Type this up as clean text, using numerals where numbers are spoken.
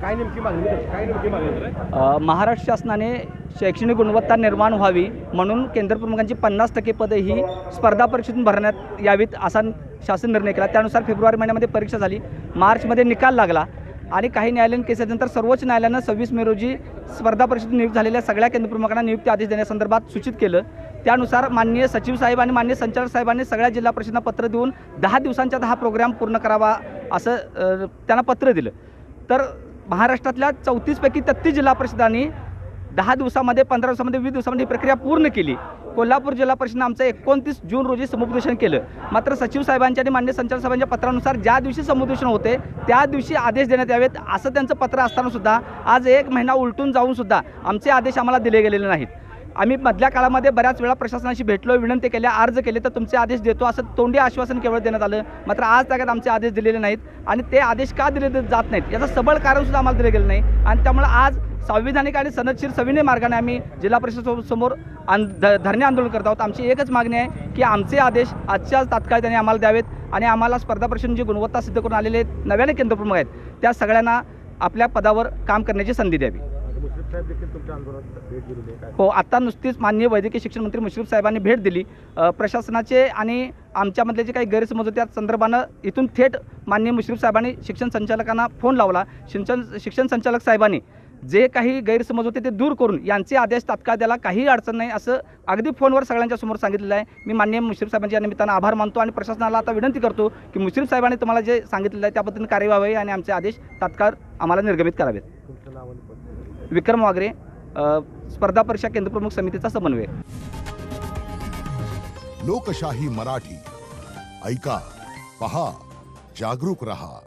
काय नेमकी मागणी काय नेमकी मागणी महाराष्ट्र शासनाने शैक्षणिक गुणवत्ता निर्माण व्हावी म्हणून केंद्र प्रमुखांची 50% पदं ही स्पर्धा परीक्षेतून भरण्यात यावीत असा शासन निर्णय केला। त्यानुसार फेब्रुवारी महिन्यामध्ये परीक्षा झाली, मार्चमध्ये निकाल लागला आणि काही न्यायालयीन केसेसनंतर सर्वोच्च न्यायालयानं 26 मे रोजी स्पर्धा परीक्षेतून नियुक्त झालेल्या सगळ्या केंद्र प्रमुखांना नियुक्ती आदेश देण्यासंदर्भात सूचित केलं। त्यानुसार माननीय सचिव साहेब आणि माननीय संचालक साहेबांनी सगळ्या जिल्हा परिषदांना पत्र देऊन 10 दिवसांच्या हा प्रोग्राम पूर्ण करावा असं त्यांना पत्र दिलं। तर महाराष्ट्रातल्या 34 पैकी 33 जिल्हा परिषदांनी 10 दिवसामध्ये 15 दिवसामध्ये 20 दिवसामध्ये ही प्रक्रिया पूर्ण केली। कोल्हापूर जिल्हा परिषदेनं आमचं 29 जून रोजी समुपदेशन केलं। मात्र सचिव साहेबांच्या आणि मान्य संचालक साहेबांच्या पत्रानुसार ज्या दिवशी समुपदेशन होते त्या दिवशी आदेश देण्यात यावेत असं त्यांचं पत्र असताना सुद्धा आज 1 महिना उलटून जाऊन सुद्धा आमचे आदेश आम्हाला दिले गेलेले नाहीत। आम्ही मधल्या काळामध्ये बऱ्याच वेळा प्रशासनाशी भेटलो, विनंती केल्या, अर्ज केले तर तुमचे आदेश देतो असं तोंडी आश्वासन केवळ देण्यात आलं। मात्र आज तागात आमचे आदेश दिलेले नाहीत आणि ते आदेश का दिले जात नाहीत याचं सबळ कारण सुद्धा आम्हाला दिले गेलं नाही आणि त्यामुळे आज संविधानिक आणि सनदशीर सविनय मार्गाने आम्ही जिल्हा परिषदेसमोर धरणे आंदोलन करत आहोत। आमची एकच मागणी आहे की आमचे आदेश आजच्या तात्काळ त्यांनी आम्हाला द्यावेत आणि आम्हाला स्पर्धा परीक्षेची जी गुणवत्ता सिद्ध करून आलेले नव्याने केंद्र प्रमुख आहेत त्या सगळ्यांना आपल्या पदावर काम करण्याची संधी द्यावी। हो, आता नुसतीच माननीय वैद्यकीय शिक्षण मंत्री मुश्रीफ साहेबांनी भेट दिली। प्रशासनाचे आणि आमच्यामधले जे काही गैरसमज होते त्या संदर्भानं इथून थेट माननीय मुश्रीफ साहेबांनी शिक्षण संचालकांना फोन लावला। शिक्षण संचालक साहेबांनी जे काही गैरसमज होते ते दूर करून यांचे आदेश तात्काळ द्यायला काही अडचण नाही असं अगदी फोनवर सगळ्यांच्या समोर सांगितलेलं आहे। मी माननीय मुश्रीफ साहेबांच्या निमित्तानं आभार मानतो आणि प्रशासनाला आता विनंती करतो की मुश्रीफ साहेबांनी तुम्हाला जे सांगितलेलं आहे त्या पद्धतीने कार्यवाही व्हावी आणि आमचे आदेश तात्काळ आम्हाला निर्गमित करावेत। विक्रम वागरे, स्पर्धा परीक्षा केंद्र प्रमुख समितीचा समन्वय। लोकशाही मराठी ऐका, पहा, जागरूक रहा।